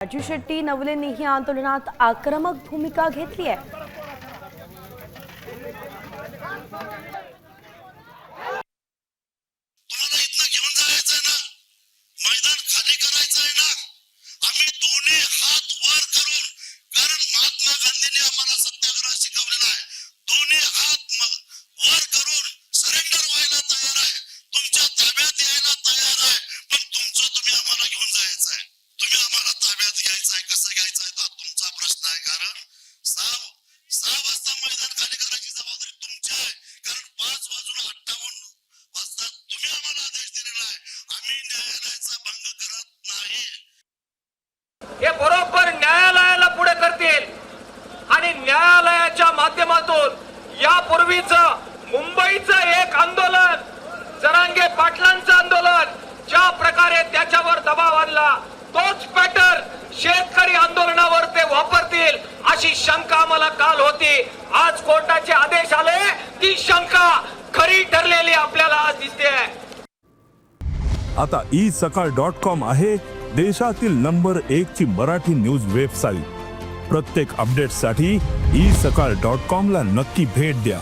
राजू शेट्टी नवलेंनीही आंदोलनात आक्रमक भूमिका घेतली आहे। हे बरोबर न्यायालयाला पुढे करतील आणि न्यायालयाच्या माध्यमातून यापूर्वीच मुंबईचं एक आंदोलन, जरांगे पाटलांचं आंदोलन, ज्या प्रकारे त्याच्यावर दबाव आणला तोच पॅटर्न शेतकरी आंदोलनावर ते वापरतील अशी शंका आम्हाला काल होती। आज कोर्टाचे आदेश आले, ती शंका खरी ठरलेली आपल्याला आज दिसते। आता isakal.com आहे देशातील नंबर 1 ची मराठी न्यूज वेबसाईट। प्रत्येक अपडेटसाठी isakal.com ला नक्की भेट द्या।